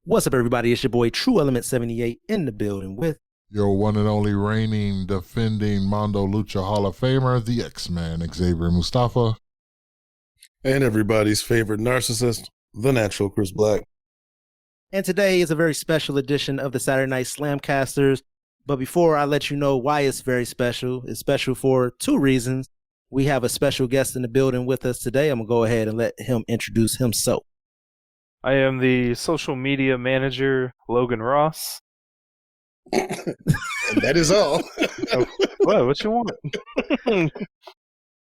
What's up, everybody? It's your boy Tru Element 78 in the building with your one and only reigning, defending Mondo Lucha Hall of Famer, the X-Man, Xavier Mustafa. And everybody's favorite narcissist, the natural Chris Black. And today is a very special edition of the Saturday Night Slamcasters. But before I let you know why it's very special, it's special for two reasons. We have a special guest in the building with us today. I'm going to go ahead and let him introduce himself. I am the social media manager, Logan Ross. And that is all. What you want?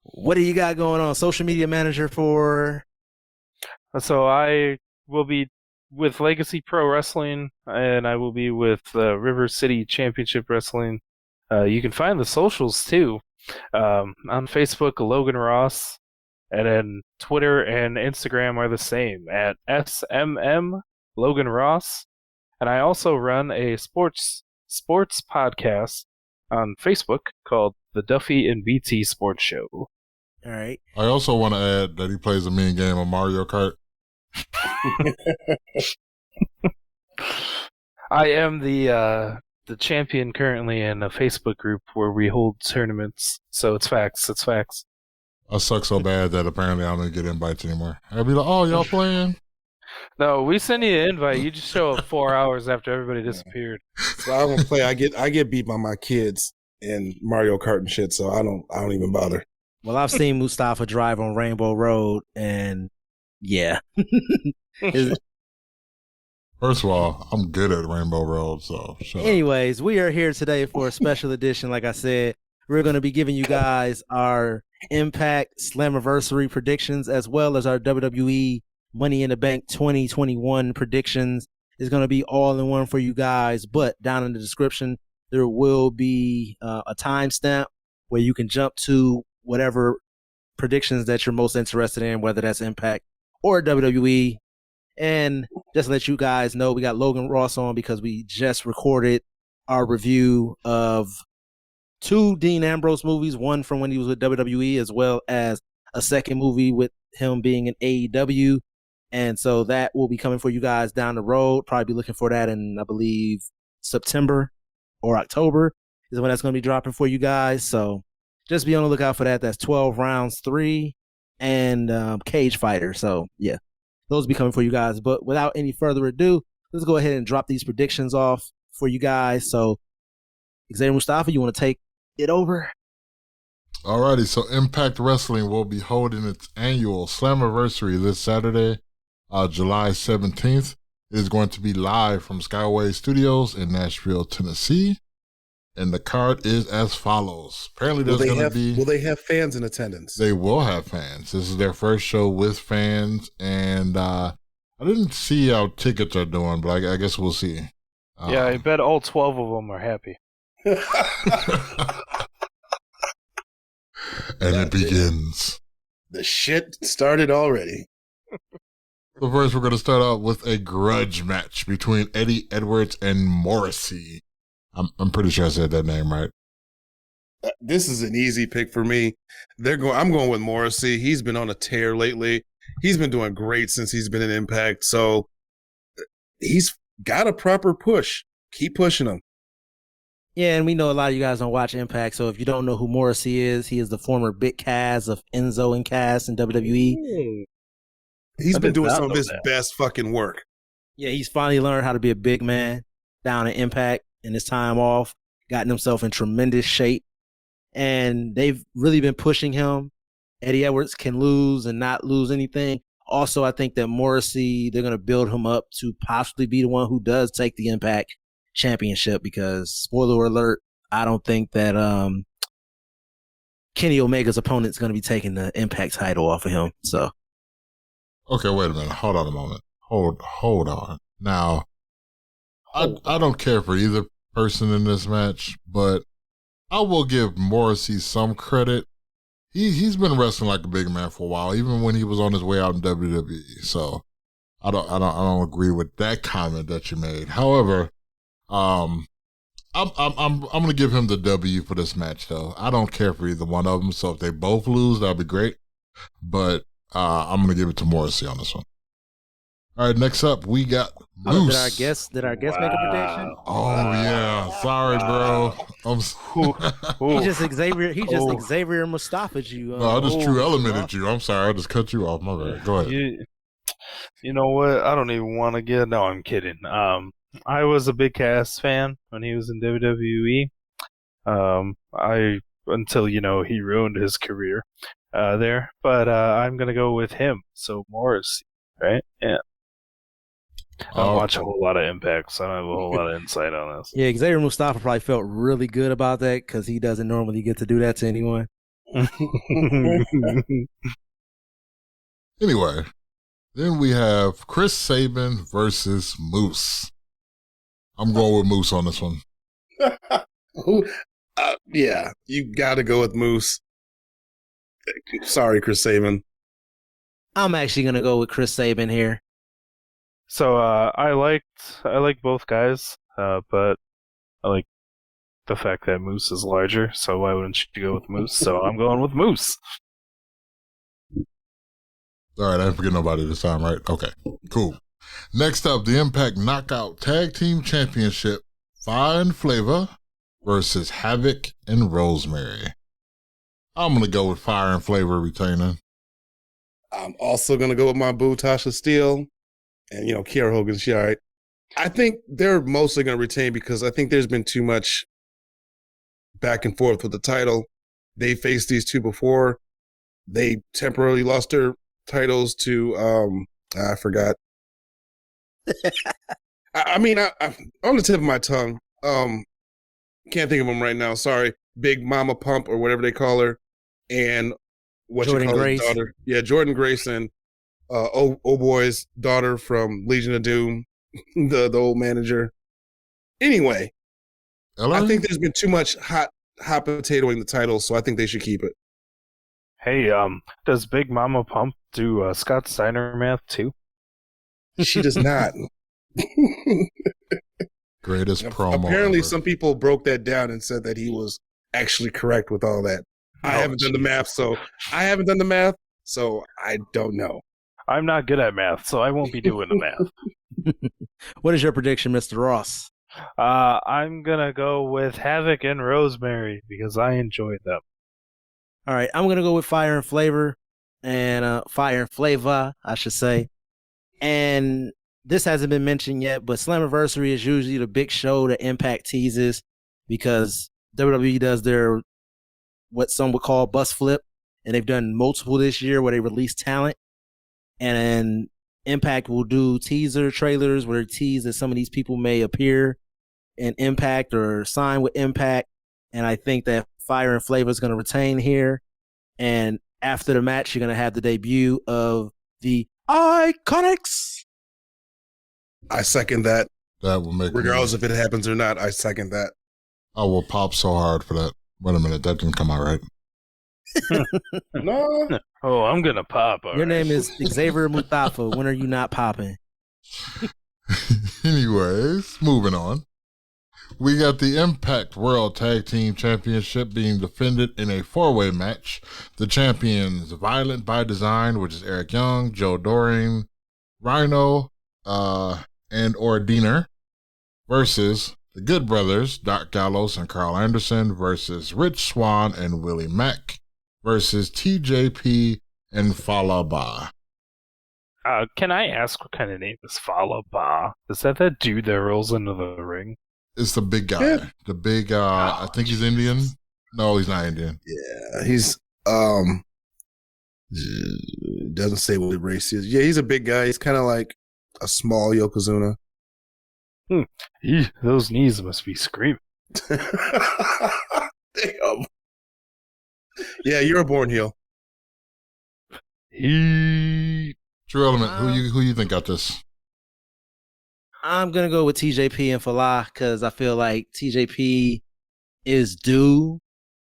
What do you got going on? Social media manager for? So I will be with Legacy Pro Wrestling, and I will be with River City Championship Wrestling. You can find the socials, too. On Facebook, Logan Ross. And then Twitter and Instagram are the same at SMM Logan Ross. And I also run a sports podcast on Facebook called the Duffy and BT Sports Show. All right. I also want to add that he plays a mean game of Mario Kart. I am the champion currently in a Facebook group where we hold tournaments. So it's facts. It's facts. I suck so bad that apparently I don't get invites anymore. I'll be like, oh, y'all playing? No, we send you an invite. You just show up 4 hours after everybody disappeared. So I don't play. I get beat by my kids in Mario Kart and shit. So I don't even bother. Well, I've seen Mustafa drive on Rainbow Road, and yeah. First of all, I'm good at Rainbow Road, so shut up. Anyways, we are here today for a special edition. Like I said, we're going to be giving you guys our Impact Slammiversary predictions, as well as our WWE Money in the Bank 2021 predictions. Is going to be all in one for you guys, but down in the description there will be a timestamp where you can jump to whatever predictions that you're most interested in, whether that's Impact or WWE. And just to let you guys know, we got Logan Ross on because we just recorded our review of 2 Dean Ambrose movies, one from when he was with WWE, as well as a second movie with him being in AEW. And so that will be coming for you guys down the road. Probably be looking for that in, I believe, September or October is when that's going to be dropping for you guys. So just be on the lookout for that. That's 12 Rounds 3 and Cage Fighter. So yeah, those will be coming for you guys. But without any further ado, let's go ahead and drop these predictions off for you guys. So Xavier Mustafa, you want to take it over? Alrighty, so Impact Wrestling will be holding its annual Slammiversary this Saturday, July 17th. It is going to be live from Skyway Studios in Nashville, Tennessee. And the card is as follows. Apparently there's going to be... Will they have fans in attendance? They will have fans. This is their first show with fans. And I didn't see how tickets are doing, but I guess we'll see. Yeah, I bet all 12 of them are happy. And it begins. The shit started already. So first, we're going to start out with a grudge match between Eddie Edwards and Morrissey. I'm pretty sure I said that name right. This is an easy pick for me. I'm going with Morrissey. He's been on a tear lately. He's been doing great since he's been in Impact. So he's got a proper push. Keep pushing him. Yeah, and we know a lot of you guys don't watch Impact, so if you don't know who Morrissey is, he is the former Big Cass of Enzo and Cass in WWE. He's been doing some of his best fucking work. Yeah, he's finally learned how to be a big man down in Impact in his time off, gotten himself in tremendous shape, and they've really been pushing him. Eddie Edwards can lose and not lose anything. Also, I think that Morrissey, they're going to build him up to possibly be the one who does take the Impact Championship, because spoiler alert, I don't think that Kenny Omega's opponent's going to be taking the Impact title off of him. So okay, wait a minute, hold on a moment, hold on. Now I don't care for either person in this match, but I will give Morrissey some credit. He's been wrestling like a big man for a while, even when he was on his way out in WWE. So I don't agree with that comment that you made. However, I'm gonna give him the W for this match though. I don't care for either one of them, so if they both lose, that'd be great. But I'm gonna give it to Morrissey on this one. All right, next up we got Oh, Moose. did our guest make a prediction? Oh yeah, sorry, bro. He just Oh. Xavier Mustafa's you. No, I just Tru Mr. Elemented Ross. you. I'm sorry, I just cut you off. My bad. Go ahead. You know what? I don't even want to get. No, I'm kidding. I was a big Cass fan when he was in WWE. Until he ruined his career there. But I'm gonna go with him. So Morris, right? Yeah. I don't watch a whole lot of Impact, so I don't have a whole lot of insight on this. Yeah, Xavier Mustafa probably felt really good about that because he doesn't normally get to do that to anyone. Anyway, then we have Chris Sabin versus Moose. I'm going with Moose on this one. Yeah, you got to go with Moose. Sorry, Chris Sabin. I'm actually gonna go with Chris Sabin here. So I like both guys, but I like the fact that Moose is larger. So why wouldn't you go with Moose? So I'm going with Moose. All right, I didn't forget nobody this time, right? Okay, cool. Next up, the Impact Knockout Tag Team Championship, Fire and Flavor versus Havoc and Rosemary. I'm going to go with Fire and Flavor retaining. I'm also going to go with my boo, Tasha Steele. And, Kiera Hogan, she all right. I think they're mostly going to retain because I think there's been too much back and forth with the title. They faced these two before. They temporarily lost their titles to, I forgot. I'm on the tip of my tongue. Can't think of them right now. Sorry. Big Mama Pump or whatever they call her. And Jordan Grace. Daughter. Yeah, Jordan Grace and Oh Boy's daughter from Legion of Doom, the old manager. Anyway, Ellen? I think there's been too much hot potatoing the title, so I think they should keep it. Hey, does Big Mama Pump do Scott Steiner math too? She does not. Greatest promo. Apparently, ever. some people broke that down and said that he was actually correct with all that. I haven't done the math, so I don't know. I'm not good at math, so I won't be doing the math. What is your prediction, Mr. Ross? I'm gonna go with Havoc and Rosemary because I enjoyed them. All right, I'm gonna go with Fire and Flavor, and Fire and Flavor, I should say. And this hasn't been mentioned yet, but Slammiversary is usually the big show that Impact teases because WWE does their what some would call bus flip, and they've done multiple this year where they release talent, and Impact will do teaser trailers where they tease that some of these people may appear in Impact or sign with Impact, and I think that Fire and Flavor is going to retain here, and after the match, you're going to have the debut of the Iconics. I second that. That will make regardless if it happens or not. I second that. I will pop so hard for that. Wait a minute, that didn't come out right. No. Oh, I'm gonna pop. Your name is Xavier Mustafa. When are you not popping? Anyways, moving on. We got the Impact World Tag Team Championship being defended in a four-way match. The champions, Violent by Design, which is Eric Young, Joe Doring, Rhino, and Ordiner, versus the Good Brothers, Doc Gallows and Carl Anderson, versus Rich Swann and Willie Mack, versus TJP and Falaba. Can I ask what kind of name is Falaba? Is that dude that rolls into the ring? It's the big guy. Yeah. The big, I think he's Indian. No, he's not Indian. Yeah, he's doesn't say what race he is. Yeah, he's a big guy. He's kind of like a small Yokozuna. Those knees must be screaming. Damn. Yeah, you're a born heel. Tru Element, who you think got this? I'm going to go with TJP and Falah because I feel like TJP is due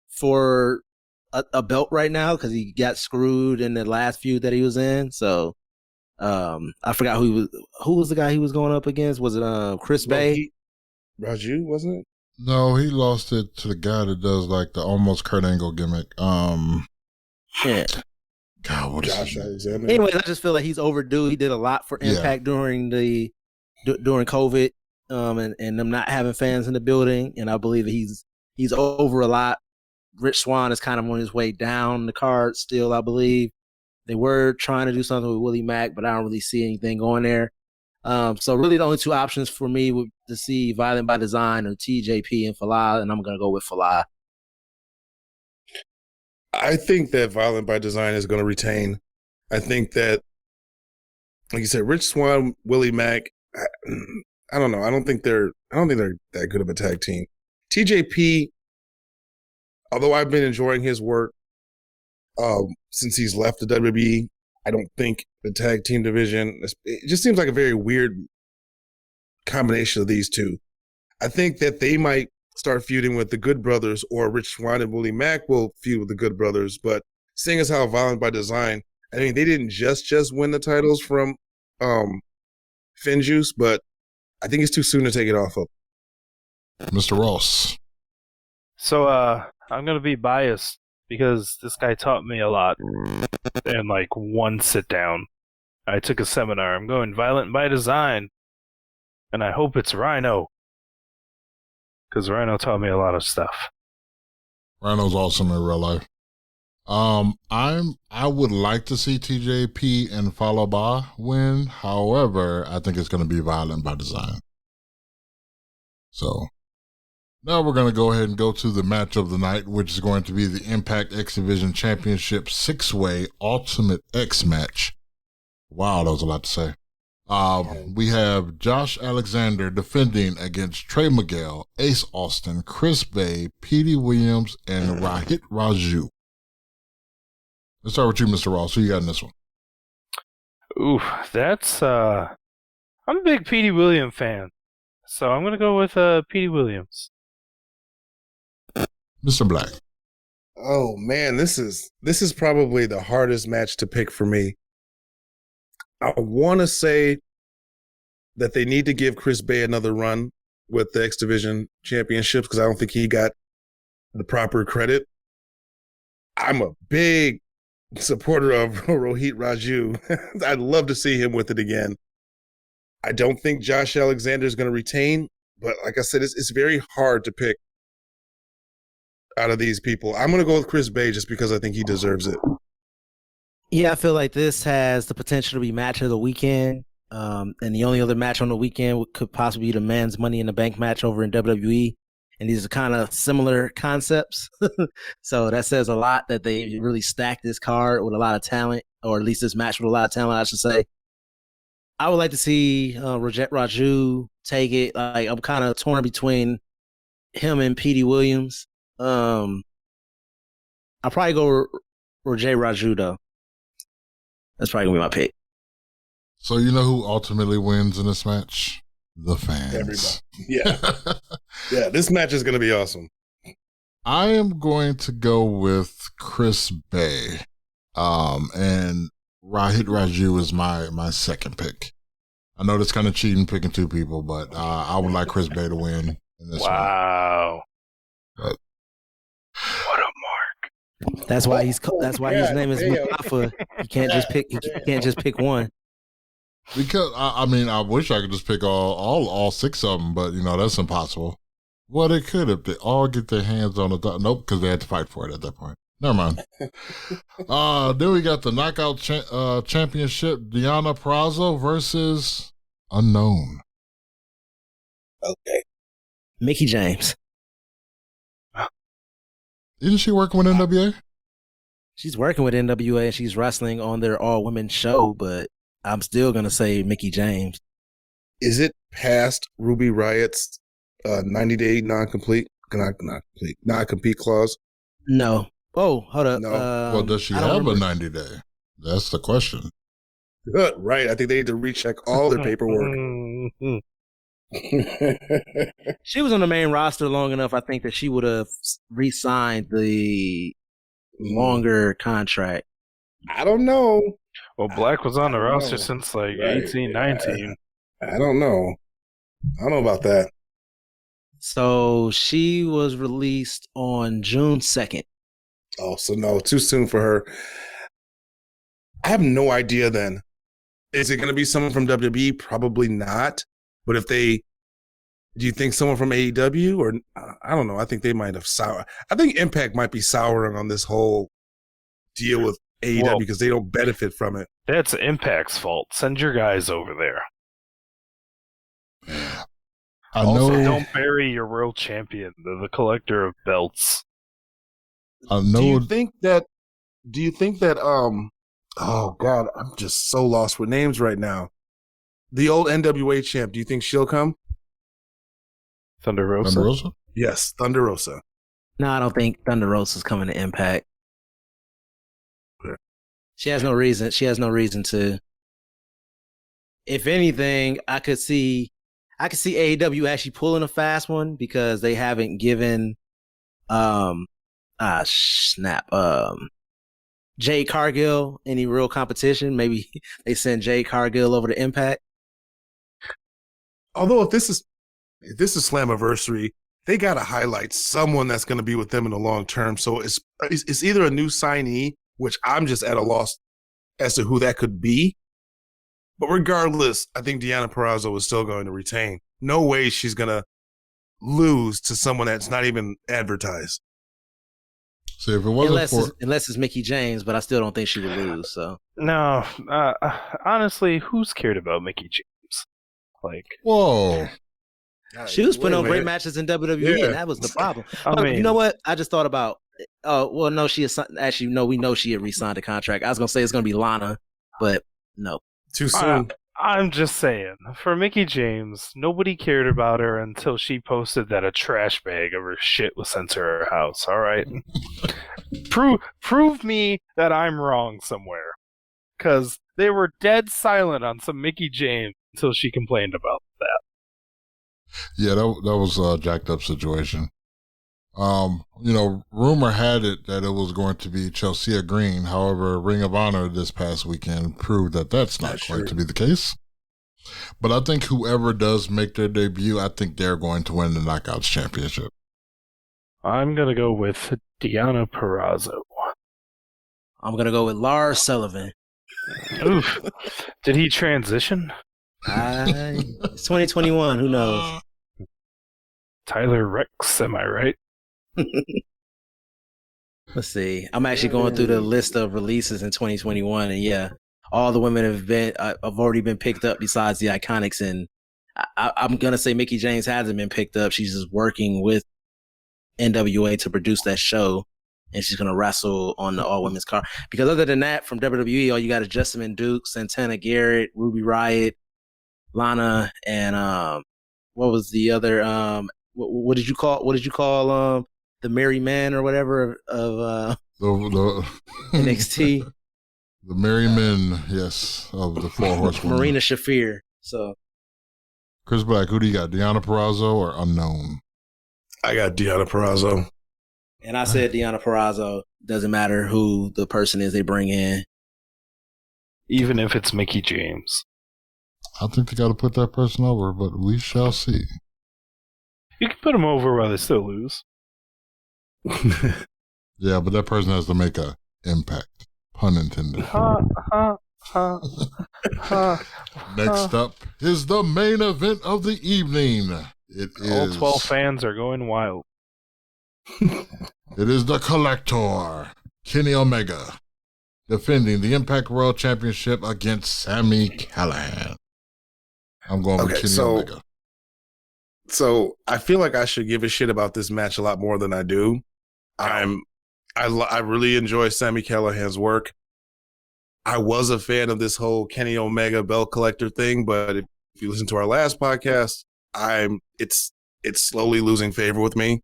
for a belt right now because he got screwed in the last feud that he was in. So I forgot who was the guy he was going up against. Was it Chris Bay? Raju, wasn't it? No, he lost it to the guy that does like the almost Kurt Angle gimmick. Yeah. God, what is Josh his name? Alexander. Anyways, I just feel like he's overdue. He did a lot for Yeah. Impact during COVID, and them not having fans in the building. And I believe that he's over a lot. Rich Swann is kind of on his way down the card still, I believe. They were trying to do something with Willie Mack, but I don't really see anything going there. So really the only two options for me would to see Violent by Design or TJP and Falah, and I'm going to go with Falah. I think that Violent by Design is going to retain. I think that, like you said, Rich Swann, Willie Mack. I don't know. I don't think they're that good of a tag team. TJP, although I've been enjoying his work since he's left the WWE, I don't think the tag team division. It just seems like a very weird combination of these two. I think that they might start feuding with the Good Brothers, or Rich Swann and Willie Mack will feud with the Good Brothers. But seeing as how Violent by Design, I mean, they didn't just win the titles from Finjuice, but I think it's too soon to take it off of. Mr. Ross. So I'm gonna be biased because this guy taught me a lot in like one sit down. I took a seminar. I'm going Violent by Design, and I hope it's Rhino because Rhino taught me a lot of stuff. Rhino's awesome in real life. I would like to see TJP and Falaba win. However, I think it's going to be Violent by Design. So now we're going to go ahead and go to the match of the night, which is going to be the Impact X Division Championship 6-way Ultimate X match. Wow, that was a lot to say. We have Josh Alexander defending against Trey Miguel, Ace Austin, Chris Bay, Petey Williams, and Rahit Raju. Let's start with you, Mr. Ross. Who you got in this one? Ooh, that's I'm a big Petey Williams fan, so I'm gonna go with Petey Williams. Mr. Black. Oh man, this is probably the hardest match to pick for me. I want to say that they need to give Chris Bay another run with the X Division Championships because I don't think he got the proper credit. I'm a big supporter of Rohit Raju. I'd love to see him with it again. I don't think Josh Alexander is going to retain, but like I said, it's very hard to pick out of these people. I'm going to go with Chris Bay just because I think he deserves it. Yeah, I feel like this has the potential to be match of the weekend. And the only other match on the weekend could possibly be the men's Money in the Bank match over in WWE. And these are kind of similar concepts. So that says a lot that they really stacked this card with a lot of talent, or at least this match with a lot of talent, I should say. I would like to see Raju take it. Like, I'm kind of torn between him and Petey Williams. I'll probably go Roger Raju, though. That's probably going to be my pick. So you know who ultimately wins in this match? The fans. Everybody. Yeah. Yeah, this match is going to be awesome. I am going to go with Chris Bay. And Rahit Raju is my second pick. I know that's kind of cheating picking two people, but I would like Chris Bay to win in this Wow. one. What a mark. That's why his name is Mustafa. You can't just pick one. Because I mean, I wish I could just pick all six of them, but you know that's impossible. Well, they could if they all get their hands on it. Nope, because they had to fight for it at that point. Never mind. Then we got the Knockout Championship: Deonna Purrazzo versus Unknown. Okay. Mickie James. Isn't she working with NWA? She's working with NWA and she's wrestling on their all-women show, but I'm still going to say Mickie James. Is it past Ruby Riot's 90-day non-compete clause? No. Oh, hold up. No. Well, does she have a 90-day? That's the question. Right. I think they need to recheck all their paperwork. She was on the main roster long enough, I think, that she would have re-signed the longer contract. I don't know. Well, Black was on the roster since like 18, 19. I don't know. I don't know about that. So she was released on June 2nd. Oh, so no, too soon for her. I have no idea then. Is it going to be someone from WWE? Probably not. But do you think someone from AEW? Or I don't know. I think they might have I think Impact might be souring on this whole deal with AEW because they don't benefit from it. That's Impact's fault. Send your guys over there. Also, don't bury your world champion, the collector of belts. I know. Do you think that oh God, I'm just so lost with names right now. The old NWA champ, do you think she'll come? Thunder Rosa? Thunder Rosa? Yes, Thunder Rosa. No, I don't think Thunder Rosa's coming to Impact. Okay. She has no reason. She has no reason to. If anything, I could see AEW actually pulling a fast one because they haven't given Jade Cargill any real competition. Maybe they send Jade Cargill over to Impact. Although if this is Slammiversary, they got to highlight someone that's going to be with them in the long term. So it's either a new signee, which I'm just at a loss as to who that could be. But regardless, I think Deonna Purrazzo is still going to retain. No way she's going to lose to someone that's not even advertised. See, if it wasn't unless it's Mickie James, but I still don't think she would lose. So no, honestly, who's cared about Mickie James? Like, whoa, she was putting on great matches in WWE, and that was the problem. I mean, you know what? I just thought about. Oh, well, no, we know she had re-signed the contract. I was gonna say it's gonna be Lana, but no, too soon. I'm just saying, for Mickie James, nobody cared about her until she posted that a trash bag of her shit was sent to her house. All right, prove me that I'm wrong somewhere, because they were dead silent on some Mickie James until she complained about that. Yeah, that was a jacked up situation. Rumor had it that it was going to be Chelsea Green. However, Ring of Honor this past weekend proved that that's not going to be the case. But I think whoever does make their debut, I think they're going to win the Knockouts Championship. I'm going to go with Deonna Purrazzo. I'm going to go with Lars Sullivan. Oof. Did he transition? It's 2021. Who knows? Tyler Rex, am I right? Let's see. I'm actually going through the list of releases in 2021, and yeah, all the women have already been picked up besides the Iconics, and I'm gonna say Mickie James hasn't been picked up. She's just working with NWA to produce that show, and she's gonna wrestle on the all women's card. Because other than that, from WWE, all you got is Jessamine Duke, Santana Garrett, Ruby Riott, Lana, and what was the other what did you call the Merry Men or whatever of the NXT? The Merry Men, yes, of the Four Horsewomen. Marina Shafir. So, Chris Black, who do you got? Deonna Purrazzo or unknown? I got Deonna Purrazzo. And I said Deonna Purrazzo. Doesn't matter who the person is they bring in, even if it's Mickie James. I think they got to put that person over, but we shall see. You can put them over while they still lose. Yeah, but that person has to make an impact. Pun intended. Next up is the main event of the evening. All 12 fans are going wild. It is the Collector, Kenny Omega, defending the Impact World Championship against Sami Callihan. I'm going with Kenny Omega. So I feel like I should give a shit about this match a lot more than I do. I really enjoy Sami Callihan's work. I was a fan of this whole Kenny Omega belt collector thing, but if you listen to our last podcast, it's slowly losing favor with me.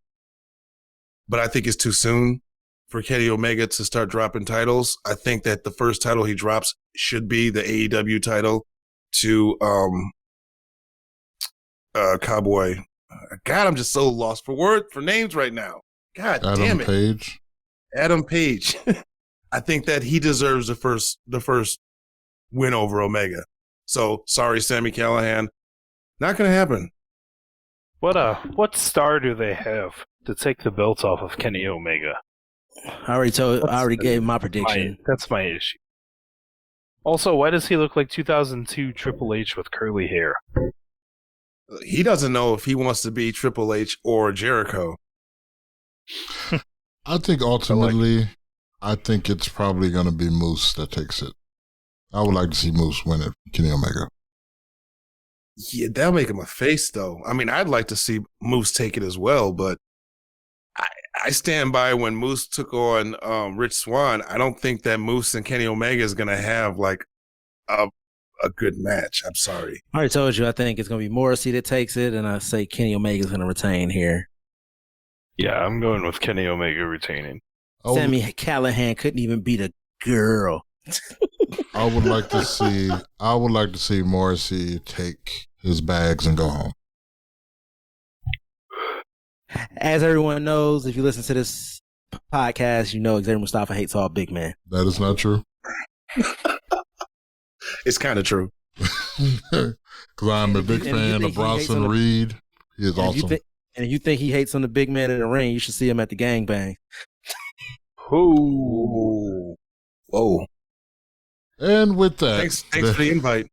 But I think it's too soon for Kenny Omega to start dropping titles. I think that the first title he drops should be the AEW title to Cowboy. God, I'm just so lost for names right now. God damn it. Adam Page. I think that he deserves the first win over Omega. So sorry, Sami Callihan. Not gonna happen. What star do they have to take the belt off of Kenny Omega? I already gave my prediction. That's my issue. Also, why does he look like 2002 Triple H with curly hair? He doesn't know if he wants to be Triple H or Jericho. I think ultimately, I think it's probably going to be Moose that takes it. I would like to see Moose win it, Kenny Omega. Yeah, that'll make him a face, though. I mean, I'd like to see Moose take it as well, but I stand by when Moose took on Rich Swann. I don't think that Moose and Kenny Omega is going to have like a good match. I'm sorry. I already told you, I think it's going to be Morrissey that takes it, and I say Kenny Omega is going to retain here. Yeah, I'm going with Kenny Omega retaining. Sammy Callahan couldn't even beat a girl. I would like to see Morrissey take his bags and go home. As everyone knows, if you listen to this podcast, you know Xavier Mustafa hates all big men. That is not true. It's kind of true. Because I'm a big fan of Bronson Reed. He is awesome. And if you think he hates on the big man in the ring, you should see him at the gangbang. Whoa. Whoa. And with that... Thanks for the invite.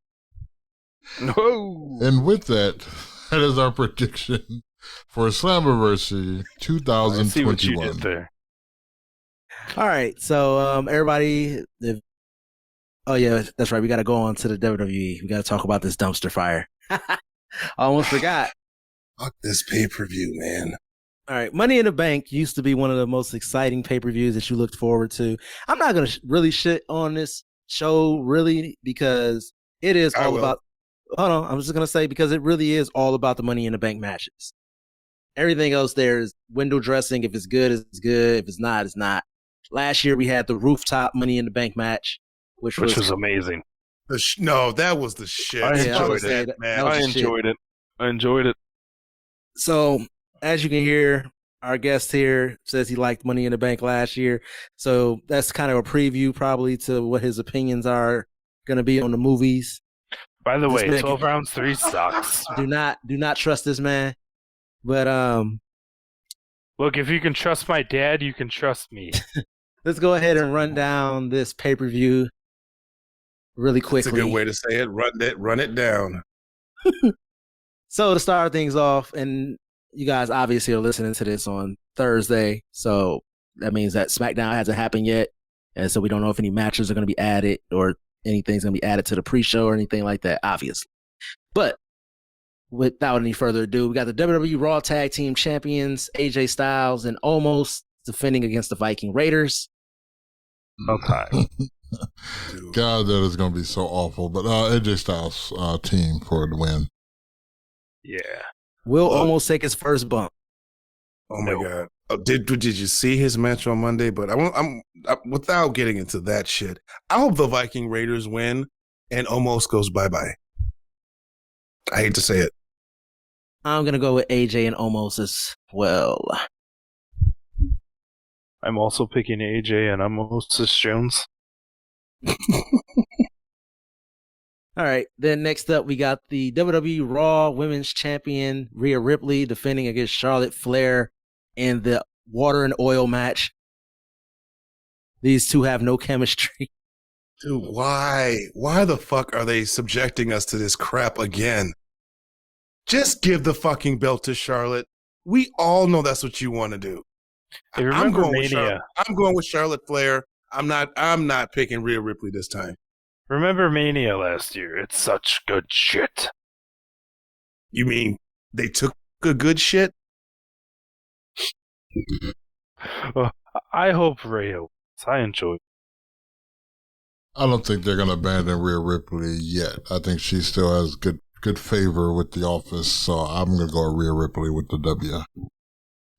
No. And with that is our prediction for Slammiversary 2021. Let's see what you did there. All right, so everybody... Oh, yeah, that's right. We got to go on to the WWE. We got to talk about this dumpster fire. I almost forgot. Fuck this pay-per-view, man. All right, Money in the Bank used to be one of the most exciting pay-per-views that you looked forward to. I'm not going to really shit on this show, really, because it is all about... Hold on, I'm just going to say, because it really is all about the Money in the Bank matches. Everything else there is window dressing. If it's good, it's good. If it's not, it's not. Last year, we had the rooftop Money in the Bank match, which was amazing. No, that was the shit. I enjoyed it. So, as you can hear, our guest here says he liked Money in the Bank last year. So that's kind of a preview probably to what his opinions are going to be on the movies. By the way, 12 rounds 3 sucks. Do not trust this man. But look, if you can trust my dad, you can trust me. Let's go ahead and run down this pay-per-view really quickly. That's a good way to say it. Run it down. So to start things off, and you guys obviously are listening to this on Thursday, so that means that SmackDown hasn't happened yet, and so we don't know if any matches are going to be added or anything's going to be added to the pre-show or anything like that, obviously. But without any further ado, we got the WWE Raw Tag Team Champions, AJ Styles and Omos defending against the Viking Raiders. Okay. God, that is going to be so awful. But AJ Styles team for the win. Yeah. Will Omos take his first bump? Oh my God! Did you see his match on Monday? But I'm without getting into that shit. I hope the Viking Raiders win and Omos goes bye-bye. I hate to say it. I'm gonna go with AJ and Omos as well. I'm also picking AJ and Moses Jones. All right, then next up we got the WWE Raw Women's Champion Rhea Ripley defending against Charlotte Flair in the water and oil match. These two have no chemistry. Dude, why? Why the fuck are they subjecting us to this crap again? Just give the fucking belt to Charlotte. We all know that's what you want to do. Hey, remember Mania? I'm going with Charlotte Flair. I'm not picking Rhea Ripley this time. Remember Mania last year? It's such good shit. You mean they took a good shit? Well, I hope Rhea wins. I enjoy it. I don't think they're going to abandon Rhea Ripley yet. I think she still has good favor with the office, so I'm going to go Rhea Ripley with the W.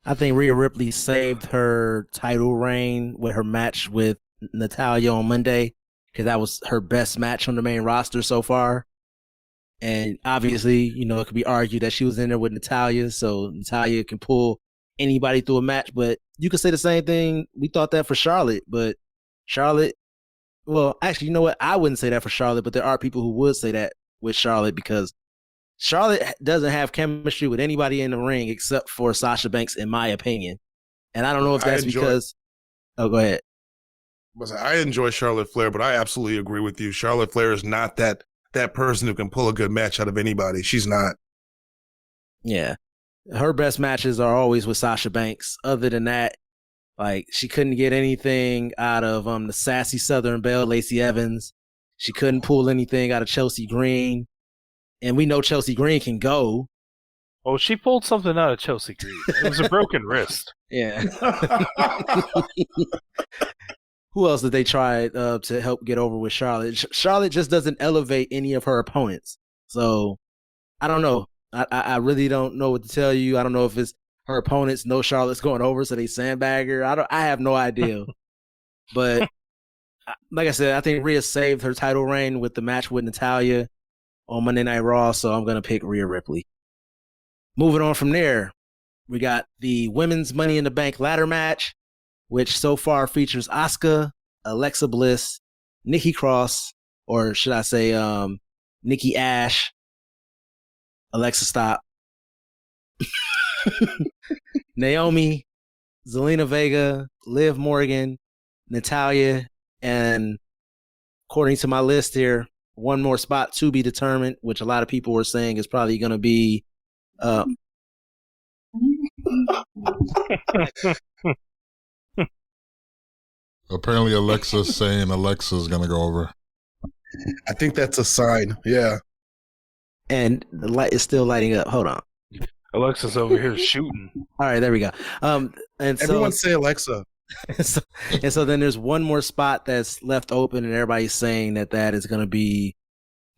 I think Rhea Ripley saved her title reign with her match with Natalya on Monday, because that was her best match on the main roster so far. And obviously, you know, it could be argued that she was in there with Natalya, so Natalya can pull anybody through a match. But you could say the same thing. We thought that for Charlotte, but Charlotte, well, actually, you know what? I wouldn't say that for Charlotte, but there are people who would say that with Charlotte, because Charlotte doesn't have chemistry with anybody in the ring except for Sasha Banks, in my opinion. And I don't know if that's because... Oh, go ahead. I enjoy Charlotte Flair, but I absolutely agree with you. Charlotte Flair is not that person who can pull a good match out of anybody. She's not. Yeah. Her best matches are always with Sasha Banks. Other than that, like, she couldn't get anything out of the sassy Southern Belle, Lacey Evans. She couldn't pull anything out of Chelsea Green. And we know Chelsea Green can go. Oh, she pulled something out of Chelsea Green. It was a broken wrist. Yeah. Who else did they try to help get over with Charlotte? Charlotte just doesn't elevate any of her opponents. So, I don't know. I really don't know what to tell you. I don't know if it's her opponents know Charlotte's going over, so they sandbag her. I have no idea. But like I said, I think Rhea saved her title reign with the match with Natalya on Monday Night Raw, so I'm going to pick Rhea Ripley. Moving on from there, we got the Women's Money in the Bank ladder match, which so far features Asuka, Alexa Bliss, Nikki Cross, or should I say Nikki Ash. Alexa, stop. Naomi, Zelina Vega, Liv Morgan, Natalya, and according to my list here, one more spot to be determined, which a lot of people were saying is probably going to be Apparently Alexa's saying Alexa's going to go over. I think that's a sign. Yeah. And the light is still lighting up. Hold on. Alexa's over here shooting. All right, there we go. And everyone say Alexa. so then there's one more spot that's left open, and everybody's saying that is going to be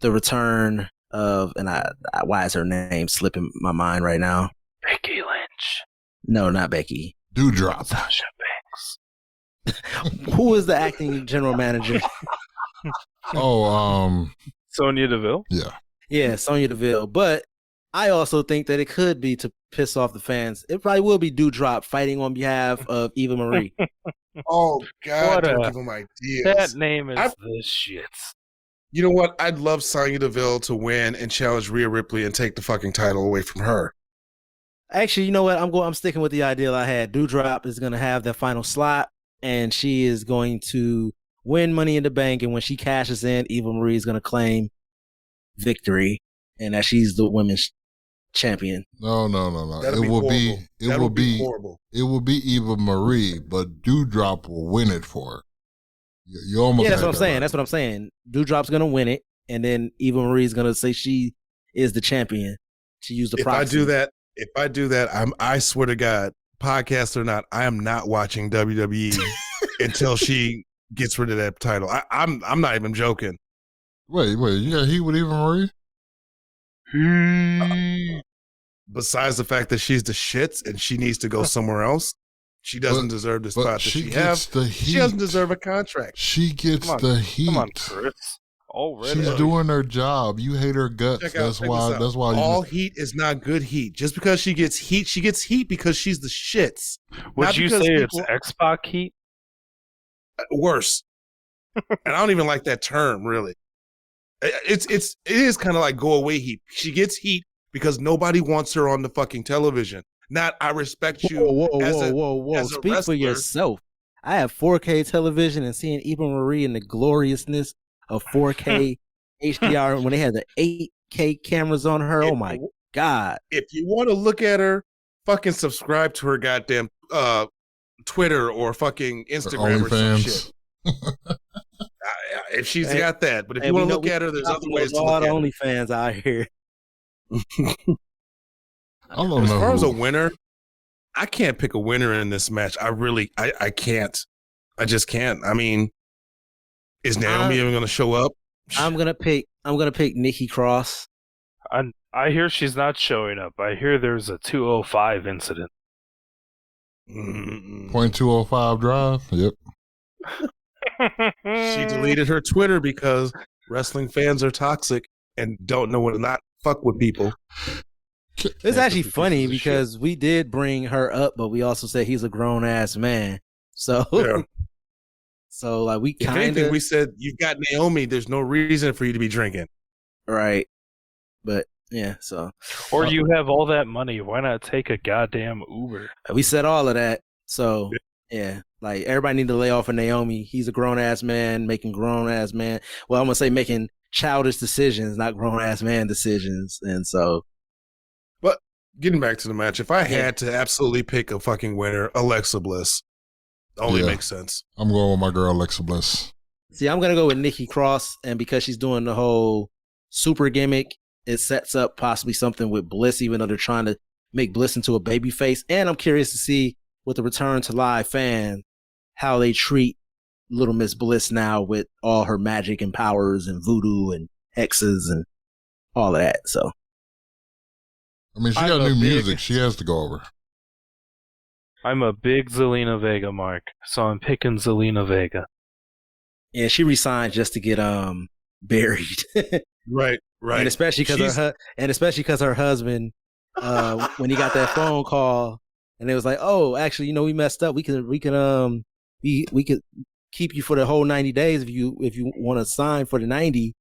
the return of, and why is her name slipping my mind right now? Becky Lynch. No, not Becky. Dewdrop. Sasha Banks. Who is the acting general manager? Sonya Deville. Yeah, Sonya Deville. But I also think that it could be to piss off the fans. It probably will be Dewdrop fighting on behalf of Eva Marie. Oh, God, don't give them ideas. That name is the shits. You know what? I'd love Sonya Deville to win and challenge Rhea Ripley and take the fucking title away from her. Actually, you know what? I'm sticking with the ideal I had. Dewdrop is going to have that final slot, and she is going to win Money in the Bank, and when she cashes in, Eva Marie is going to claim victory, and that she's the women's champion. No. It will be horrible. It will be Eva Marie, but Dewdrop will win it for her. You almost that's what I'm saying. Right. That's what I'm saying. Dewdrop's going to win it, and then Eva Marie is going to say she is the champion to use the proxy. If I do that, I swear to God, podcast or not, I am not watching WWE until she gets rid of that title. I'm not even joking. Wait, you got heat with Eva Marie? Besides the fact that she's the shits and she needs to go somewhere else, she doesn't deserve the spot that she has. She doesn't deserve a contract. She gets the heat. Come on, Chris. Already. She's doing her job. You hate her guts. That's why. All heat is not good heat. Just because she gets heat because she's the shits. Would you say it's X-Pac heat? Worse. And I don't even like that term, really. It is kind of like go away heat. She gets heat because nobody wants her on the fucking television. Not I respect you. Whoa. Speak for yourself. I have 4K television, and seeing Eva Marie in the gloriousness of 4K HDR when they had the 8K cameras on her. Oh my God. If you want to look at her, fucking subscribe to her goddamn Twitter or fucking Instagram or some shit. If she's got that. But if you want to look at her, there's other ways to look at her. OnlyFans out here. I don't know. As far as a winner, I can't pick a winner in this match. I can't. I just can't. I mean, is Naomi even going to show up? I'm gonna pick Nikki Cross. I hear she's not showing up. I hear there's a 205 incident. .205 drive. Yep. She deleted her Twitter because wrestling fans are toxic and don't know when to not fuck with people. It's actually funny because we did bring her up, but we also said he's a grown ass man. So, yeah. So like we kind of. If anything, we said you've got Naomi. There's no reason for you to be drinking. Right. But yeah, so. Or you have all that money. Why not take a goddamn Uber? We said all of that. So Yeah, like everybody need to lay off of Naomi. He's a grown ass man making grown ass man. Well, I'm gonna say making childish decisions, not grown ass man decisions. And so, But getting back to the match, if I had to absolutely pick a fucking winner, Alexa Bliss only makes sense. I'm going with my girl Alexa Bliss. see, I'm gonna go with Nikki Cross, and because she's doing the whole super gimmick, it sets up possibly something with Bliss, even though they're trying to make Bliss into a baby face. And I'm curious to see with the return to live fan how they treat Little Miss Bliss now with all her magic and powers and voodoo and hexes and all of that. So, I mean, she got new music. She has to go over. I'm a big Zelina Vega mark, so I'm picking Zelina Vega. yeah, she resigned just to get buried, Right. and especially because her husband, when he got that phone call, and it was like, oh, actually, we messed up. We could keep you for the whole 90 days if you want to sign for the 90.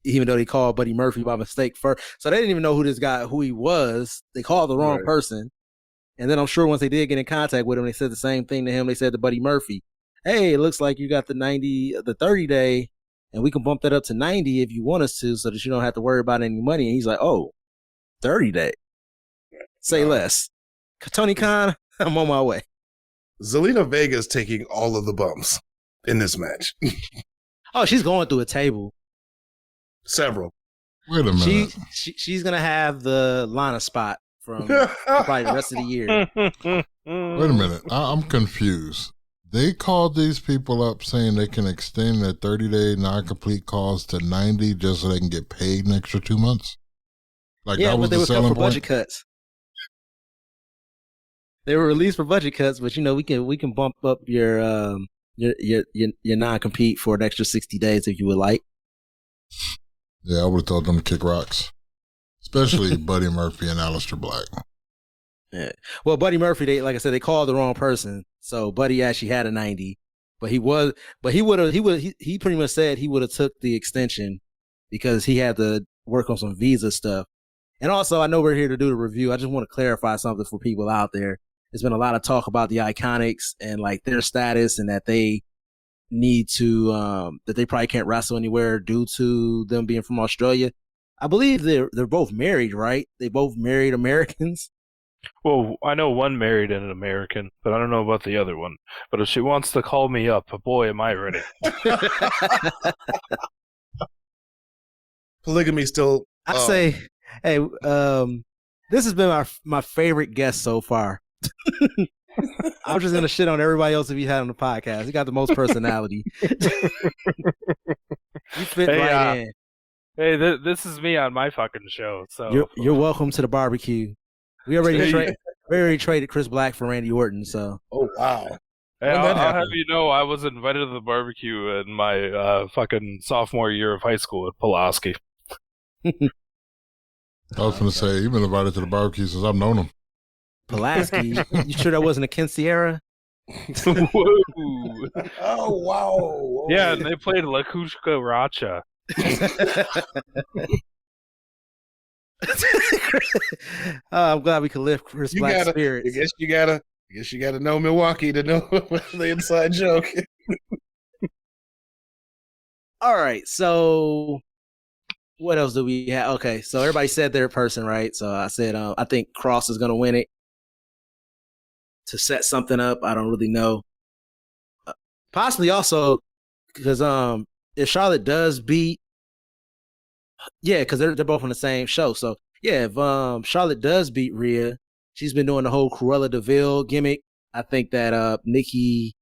Even though they called Buddy Murphy by mistake first, so they didn't even know who he was. They called the wrong person. And then I'm sure once they did get in contact with him, they said the same thing to him. They said to Buddy Murphy, hey, it looks like you got the 30 day, and we can bump that up to 90 if you want us to, so that you don't have to worry about any money. And he's like, oh, 30 day. Say less. Tony Khan, I'm on my way. Zelina Vega is taking all of the bumps in this match. Oh, she's going through a table. Several. Wait a minute. She's going to have the Lana spot from probably the rest of the year. Wait a minute. I'm confused. They called these people up saying they can extend their 30-day non-complete calls to 90 just so they can get paid an extra 2 months? Like, yeah, that was but they the were cut selling for point? budget cuts. They were released for budget cuts, but we can bump up your non-compete for an extra 60 days if you would like. Yeah, I would have told them to kick rocks. Especially Buddy Murphy and Aleister Black. Yeah. Well, Buddy Murphy, like I said, they called the wrong person. So Buddy actually had a 90, but he pretty much said he would have took the extension because he had to work on some visa stuff. And also, I know we're here to do the review. I just want to clarify something for people out there. There's been a lot of talk about the Iconics and like their status and that they need to, that they probably can't wrestle anywhere due to them being from Australia. I believe they're both married, right? They both married Americans. Well, I know one married an American, but I don't know about the other one. But if she wants to call me up, boy, am I ready. Polygamy still. I say, hey, this has been my favorite guest so far. I'm just gonna shit on everybody else if you had on the podcast. You got the most personality. You fit right in. Hey, this is me on my fucking show. So you're welcome to the barbecue. We already traded Chris Black for Randy Orton. So wow. Hey, I'll have you know, I was invited to the barbecue in my fucking sophomore year of high school at Pulaski. I was going to say, you've been invited to the barbecue since I've known him. Pulaski? You sure that wasn't a Kinsierra? Whoa. Oh, wow. Yeah, and they played La Kushka Racha. I'm glad we could lift Chris Black's spirits. I guess you gotta know Milwaukee to know the inside joke. All right, so what else do we have? Okay, so everybody said their person, right? So I said I think Cross is gonna win it to set something up. I don't really know. Possibly also because if Charlotte does beat, yeah, because they're both on the same show. So yeah, if Charlotte does beat Rhea, she's been doing the whole Cruella de Vil gimmick. I think that Nikki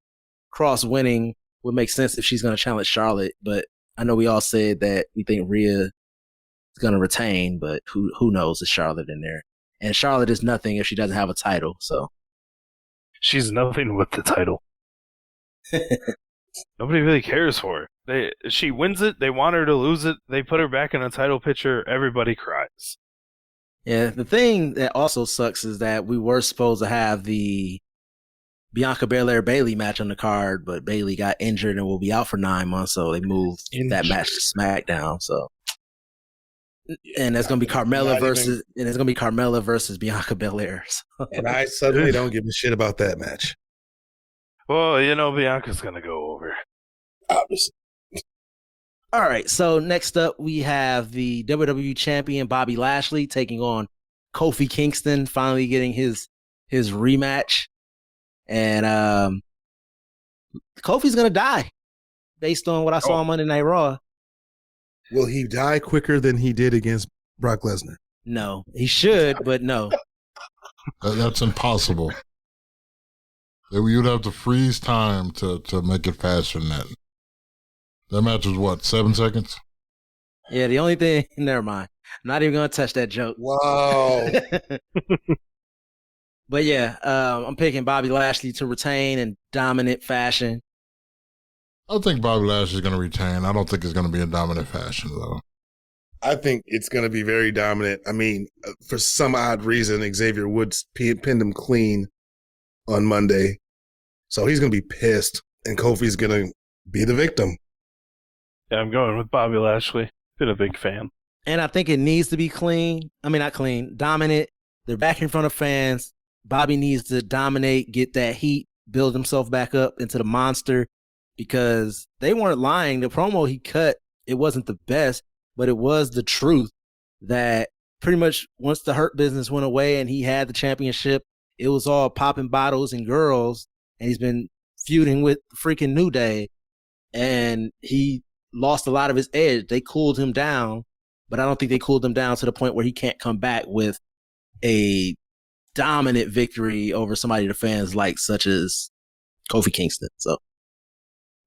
Cross winning would make sense if she's going to challenge Charlotte. But I know we all said that we think Rhea is going to retain, but who knows? Is Charlotte in there? And Charlotte is nothing if she doesn't have a title. So she's nothing with the title. Nobody really cares for her. She wins it. They want her to lose it. They put her back in a title picture. Everybody cries. Yeah, the thing that also sucks is that we were supposed to have the Bianca Belair Bayley match on the card, but Bayley got injured and will be out for 9 months, so they moved that match to SmackDown. So, and it's gonna be Carmella versus Bianca Belair. So. And I suddenly don't give a shit about that match. Well, you know, Bianca's gonna go over. Obviously. All right, so next up we have the WWE champion Bobby Lashley taking on Kofi Kingston, finally getting his rematch. And Kofi's gonna die based on what I saw on Monday Night Raw. Will he die quicker than he did against Brock Lesnar? No, he should, but no. That's impossible. You'd have to freeze time to make it faster than that. That match was what, 7 seconds? Yeah, the only thing, never mind. I'm not even gonna touch that joke. Wow. But yeah, I'm picking Bobby Lashley to retain in dominant fashion. I think Bobby Lashley's going to retain. I don't think it's going to be in dominant fashion, though. I think it's going to be very dominant. I mean, for some odd reason, Xavier Woods pinned him clean on Monday. So he's going to be pissed, and Kofi's going to be the victim. Yeah, I'm going with Bobby Lashley. Been a big fan. And I think it needs to be clean. I mean, not clean, dominant. They're back in front of fans. Bobby needs to dominate, get that heat, build himself back up into the monster, because they weren't lying. The promo he cut, it wasn't the best, but it was the truth that pretty much once the Hurt Business went away and he had the championship, it was all popping bottles and girls, and he's been feuding with freaking New Day, and he lost a lot of his edge. They cooled him down, but I don't think they cooled him down to the point where he can't come back with a dominant victory over somebody the fans like, such as Kofi Kingston. So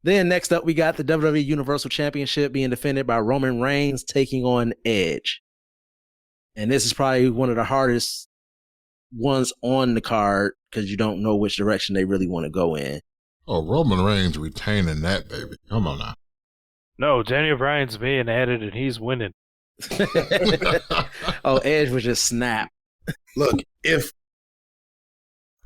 then next up, we got the WWE Universal Championship being defended by Roman Reigns taking on Edge. And this is probably one of the hardest ones on the card because you don't know which direction they really want to go in. Oh, Roman Reigns retaining that, baby. Come on now. No, Daniel Bryan's being added and he's winning. Oh, Edge was just snap. Look,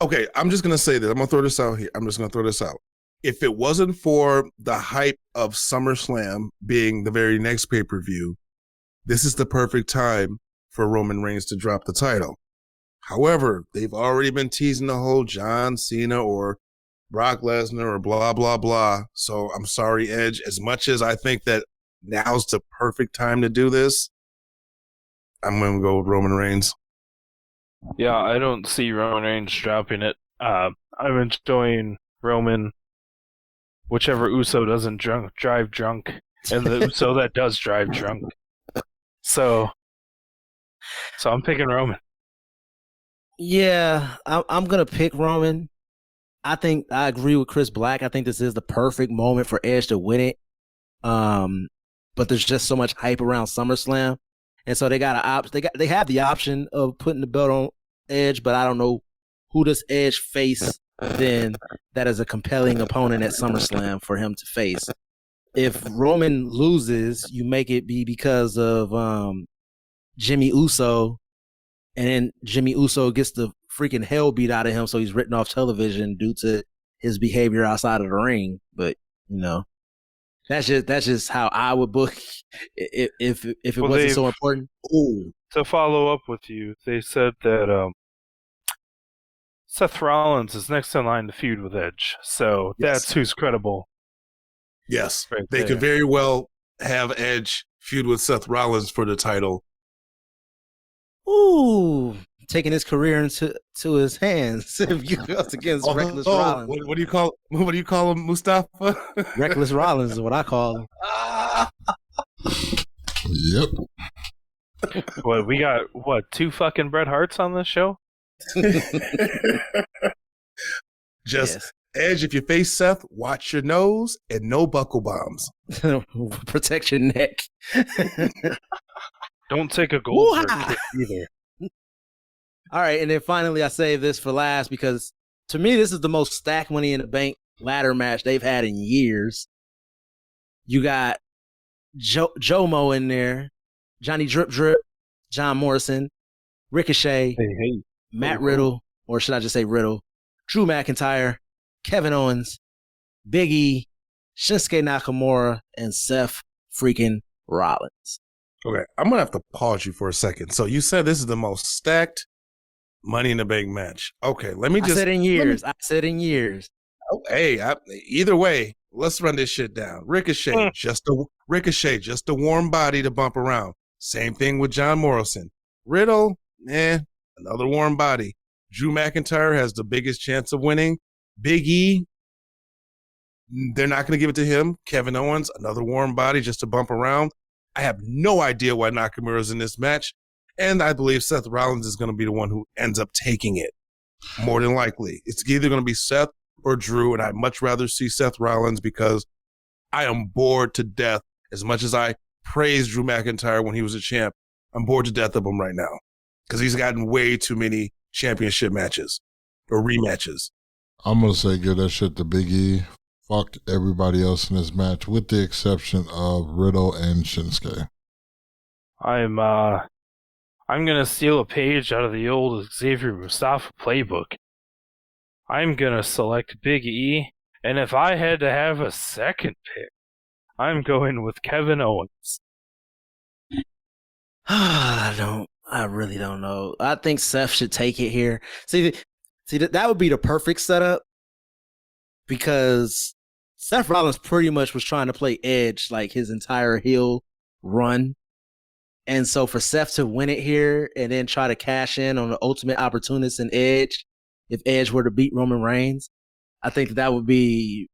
okay, I'm just going to say this. I'm going to throw this out here. I'm just going to throw this out. If it wasn't for the hype of SummerSlam being the very next pay-per-view, this is the perfect time for Roman Reigns to drop the title. However, they've already been teasing the whole John Cena or Brock Lesnar or blah, blah, blah. So I'm sorry, Edge. As much as I think that now's the perfect time to do this, I'm going to go with Roman Reigns. Yeah, I don't see Roman Reigns dropping it. I'm enjoying Roman, whichever Uso doesn't drive drunk, and the Uso that does drive drunk. So I'm picking Roman. Yeah, I'm going to pick Roman. I think I agree with Chris Black. I think this is the perfect moment for Edge to win it. But there's just so much hype around SummerSlam. And so they got they have the option of putting the belt on Edge, but I don't know who does Edge face then that is a compelling opponent at SummerSlam for him to face. If Roman loses, you make it be because of Jimmy Uso, and then Jimmy Uso gets the freaking hell beat out of him, so he's written off television due to his behavior outside of the ring. But you know, that's just how I would book if it wasn't so important. Ooh. To follow up with you, they said that Seth Rollins is next in line to feud with Edge, so that's who's credible. Yes, right they could very well have Edge feud with Seth Rollins for the title. Ooh, taking his career into his hands if you goes against Reckless Rollins. What do you call him, Mustafa? Reckless Rollins is what I call him. Yep. What, we got, 2 fucking Bret Harts on this show? Just Edge, if you face Seth, watch your nose and no buckle bombs. Protect your neck. Don't take a Goldberg kick either. All right, and then finally I save this for last because to me this is the most stacked Money in the Bank ladder match they've had in years. You got Jomo in there, Johnny Drip Drip, John Morrison, Ricochet, Matt Riddle, or should I just say Riddle, Drew McIntyre, Kevin Owens, Big E, Shinsuke Nakamura, and Seth freaking Rollins. Okay, I'm going to have to pause you for a second. So you said this is the most stacked Money in the Bank match. Okay, let me just... I said in years. Oh, hey, either way, let's run this shit down. Ricochet, just a warm body to bump around. Same thing with John Morrison. Riddle, another warm body. Drew McIntyre has the biggest chance of winning. Big E, they're not going to give it to him. Kevin Owens, another warm body just to bump around. I have no idea why Nakamura's in this match. And I believe Seth Rollins is going to be the one who ends up taking it. More than likely. It's either going to be Seth or Drew, and I'd much rather see Seth Rollins because I am bored to death. As much as I praised Drew McIntyre when he was a champ, I'm bored to death of him right now because he's gotten way too many championship matches or rematches. I'm going to say give that shit to Big E. Fuck everybody else in this match with the exception of Riddle and Shinsuke. I'm gonna steal a page out of the old Xavier Mustafa playbook. I'm gonna select Big E, and if I had to have a second pick, I'm going with Kevin Owens. I really don't know. I think Seth should take it here. See, that would be the perfect setup because Seth Rollins pretty much was trying to play Edge like his entire heel run. And so for Seth to win it here and then try to cash in on the ultimate opportunist in Edge, if Edge were to beat Roman Reigns, I think that would be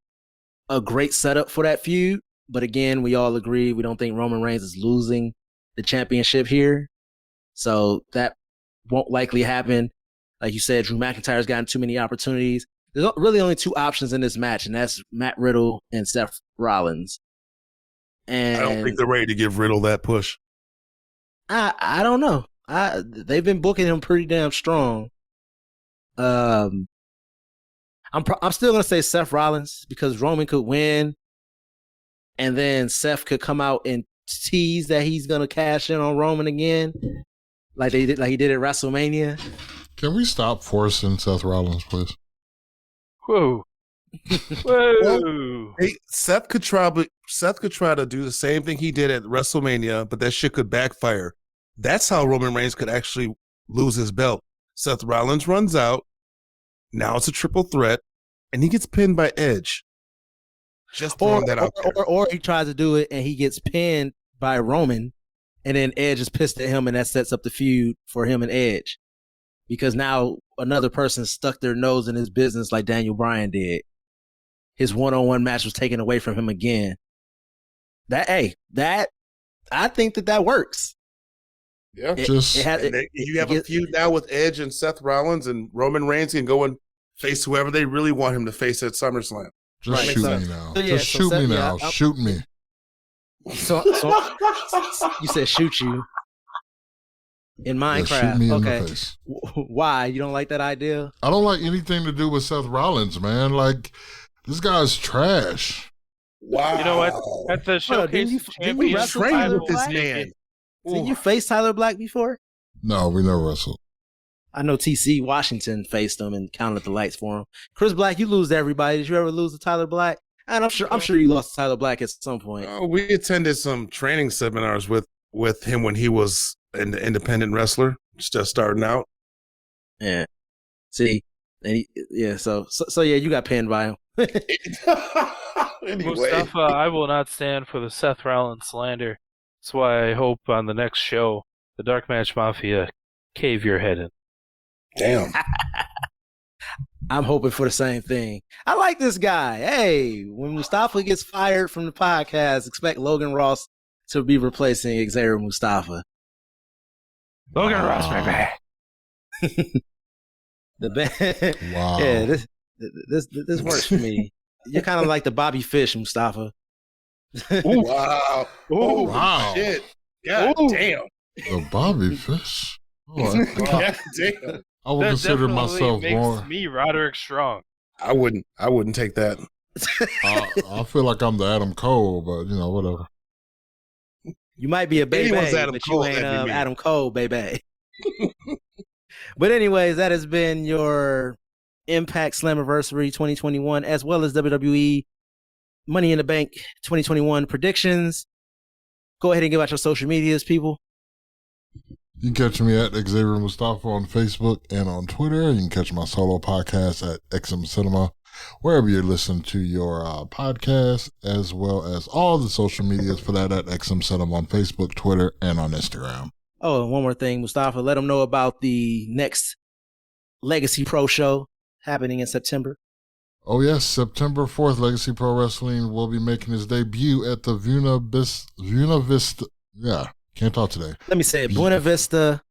a great setup for that feud. But again, we all agree we don't think Roman Reigns is losing the championship here. So that won't likely happen. Like you said, Drew McIntyre's gotten too many opportunities. There's really only two options in this match, and that's Matt Riddle and Seth Rollins. And I don't think they're ready to give Riddle that push. I don't know. They've been booking him pretty damn strong. I'm still gonna say Seth Rollins because Roman could win, and then Seth could come out and tease that he's gonna cash in on Roman again, like he did at WrestleMania. Can we stop forcing Seth Rollins, please? Whoa. Whoa. Hey, Seth could try to do the same thing he did at WrestleMania, but that shit could backfire. That's how Roman Reigns could actually lose his belt. Seth Rollins runs out. Now it's a triple threat, and he gets pinned by Edge. Just throwing that out there. Or he tries to do it and he gets pinned by Roman, and then Edge is pissed at him, and that sets up the feud for him and Edge. Because now another person stuck their nose in his business like Daniel Bryan did. His one-on-one match was taken away from him again. I think that works. Yeah. You have a feud now with Edge and Seth Rollins, and Roman Reigns can go and face whoever they really want him to face at SummerSlam. Just Right. shoot me now. Shoot me now. Shoot me. So you said shoot you in Minecraft. Yeah, shoot me in okay. the face. Why? You don't like that idea? I don't like anything to do with Seth Rollins, man. Like, this guy's trash. Wow. You know what? At the showcase, didn't you wrestle train Tyler with this Black? man. Did you face Tyler Black before? No, we never wrestled. I know TC Washington faced him and counted the lights for him. Chris Black, you lose to everybody. Did you ever lose to Tyler Black? And I'm sure you lost to Tyler Black at some point. We attended some training seminars with him when he was an independent wrestler, just starting out. Yeah. See, so yeah, you got pinned by him. Anyway. Mustafa, I will not stand for the Seth Rollins slander. That's why I hope on the next show, the Dark Match Mafia cave your head in. Damn. I'm hoping for the same thing. I like this guy. Hey, when Mustafa gets fired from the podcast, expect Logan Ross to be replacing Xavier Mustafa. Logan Ross, baby. The band. Wow. Yeah, this works for me. You're kind of like the Bobby Fish, Mustafa. Wow. Oh, Wow. shit. God damn. The Bobby Fish. Oh, God damn. I would consider myself makes more. me Roderick Strong. I wouldn't take that. I feel like I'm the Adam Cole, but whatever. You might be a baby, Anyone's but Adam you Cole, ain't that'd be me. Adam Cole, baby. But anyways, that has been your Impact Slammiversary 2021, as well as WWE Money in the Bank 2021 predictions. Go ahead and give out your social medias, people. You can catch me at Xavier Mustafa on Facebook and on Twitter. You can catch my solo podcast at XM Cinema wherever you listen to your podcast, as well as all the social medias for that at XM Setup on Facebook, Twitter, and on Instagram. Oh, and one more thing, Mustafa, let them know about the next Legacy Pro show happening in September. Oh, yes, September 4th, Legacy Pro Wrestling will be making its debut at the Buena Vista. Yeah, can't talk today. Let me say it, Buena Vista.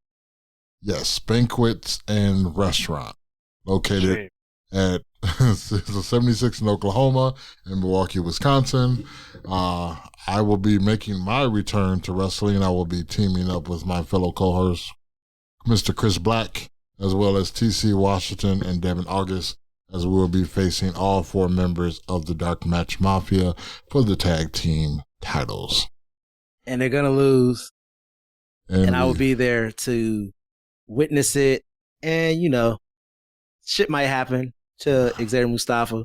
Yes, Banquets and Restaurant, located at 76 in Oklahoma and Milwaukee, Wisconsin. I will be making my return to wrestling. I will be teaming up with my fellow co-host, Mr. Chris Black, as well as TC Washington and Devin August, as we will be facing all 4 members of the Dark Match Mafia for the tag team titles. And they're going to lose. And I will be there to witness it. And, shit might happen to Xavier Mustafa.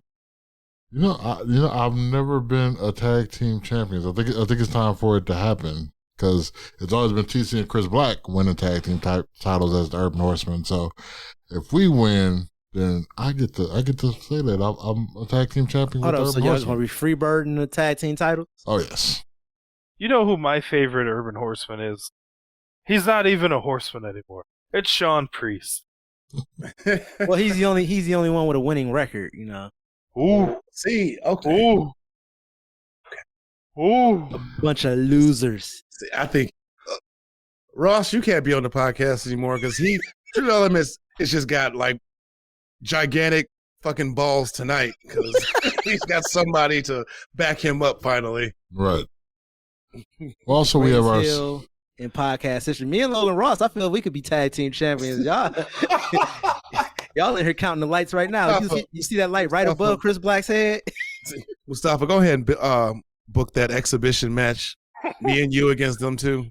I've never been a tag team champion. I think it's time for it to happen, because it's always been TC and Chris Black winning tag team titles as the Urban Horsemen. So if we win, then I get to say that I'm a tag team champion. Hold on, so y'all gonna be freebirding the tag team titles? Oh yes. You know who my favorite Urban Horseman is? He's not even a horseman anymore. It's Sean Priest. Well, he's the only one with a winning record, Ooh. See, okay. Ooh. Ooh. A bunch of losers. See, I think Ross, you can't be on the podcast anymore because Tru Element has just got like gigantic fucking balls tonight because he's got somebody to back him up finally. Right. Also, we have our in podcast history. Me and Logan Ross, I feel we could be tag team champions. Y'all in here counting the lights right now. You see that light right above Chris Black's head? Mustafa, go ahead and book that exhibition match. Me and you against them too.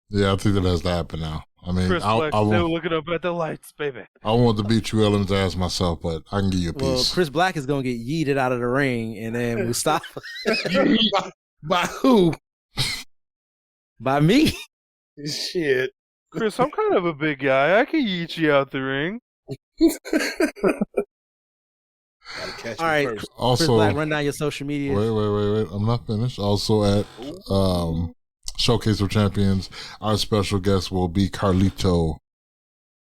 Yeah, I think that has to happen now. I mean, Chris Black's still looking up at the lights, baby. I want to beat Tru Element's ass myself, but I can give you a piece. Well, Chris Black is going to get yeeted out of the ring, and then Mustafa. By who? By me. Shit. Chris, I'm kind of a big guy. I can yeet you out the ring. All right. Also, Chris Black, run down your social media. Wait. I'm not finished. Also at Showcase of Champions, our special guest will be Carlito.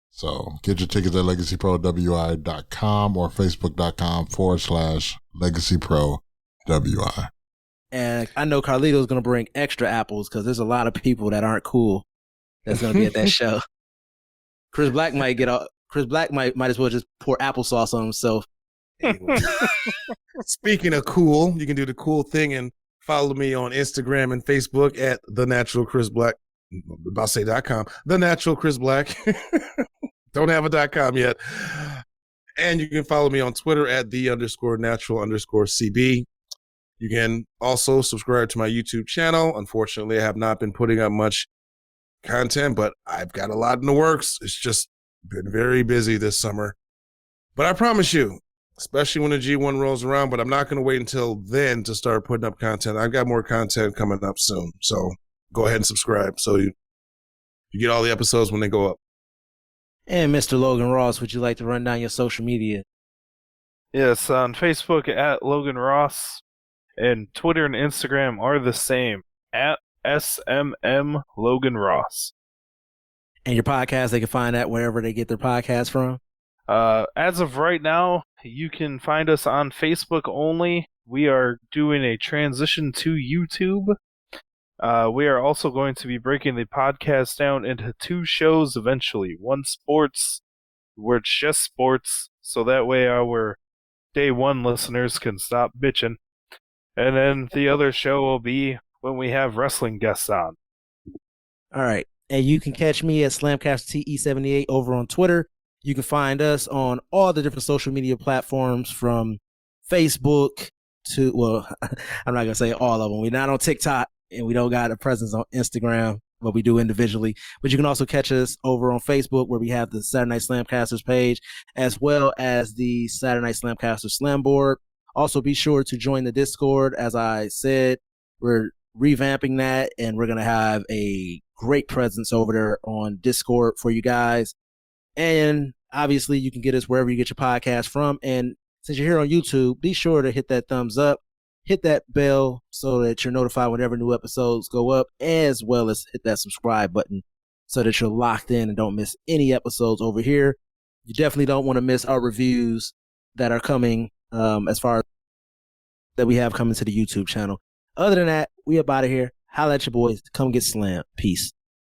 So get your tickets at legacyprowi.com or facebook.com/legacyprowi. And I know Carlito's going to bring extra apples because there's a lot of people that aren't cool that's going to be at that show. Chris Black might as well just pour applesauce on himself. Anyway. Speaking of cool, you can do the cool thing and follow me on Instagram and Facebook at The Natural Chris Black. I'm about to say .com. The Natural Chris Black. Don't have a .com yet. And you can follow me on Twitter at _natural_CB. You can also subscribe to my YouTube channel. Unfortunately, I have not been putting up much content, but I've got a lot in the works. It's just been very busy this summer. But I promise you, especially when the G1 rolls around, but I'm not going to wait until then to start putting up content. I've got more content coming up soon. So go ahead and subscribe so you get all the episodes when they go up. And Mr. Logan Ross, would you like to run down your social media? Yes, on Facebook at Logan Ross. And Twitter and Instagram are the same, at SMM Logan Ross. And your podcast, they can find that wherever they get their podcast from? As of right now, you can find us on Facebook only. We are doing a transition to YouTube. We are also going to be breaking the podcast down into 2 shows eventually. One sports, where it's just sports, so that way our day 1 listeners can stop bitching. And then the other show will be when we have wrestling guests on. All right. And you can catch me at SlamcasterTE78 over on Twitter. You can find us on all the different social media platforms from Facebook to, well, I'm not going to say all of them. We're not on TikTok and we don't got a presence on Instagram, but we do individually. But you can also catch us over on Facebook where we have the Saturday Night Slamcasters page as well as the Saturday Night Slamcasters Slam board. Also, be sure to join the Discord. As I said, we're revamping that, and we're going to have a great presence over there on Discord for you guys. And obviously, you can get us wherever you get your podcast from. And since you're here on YouTube, be sure to hit that thumbs up, hit that bell so that you're notified whenever new episodes go up, as well as hit that subscribe button so that you're locked in and don't miss any episodes over here. You definitely don't want to miss our reviews that are coming as far as that we have coming to the YouTube channel. Other than that, we up out of here. Holla at your boys. Come get slammed. Peace.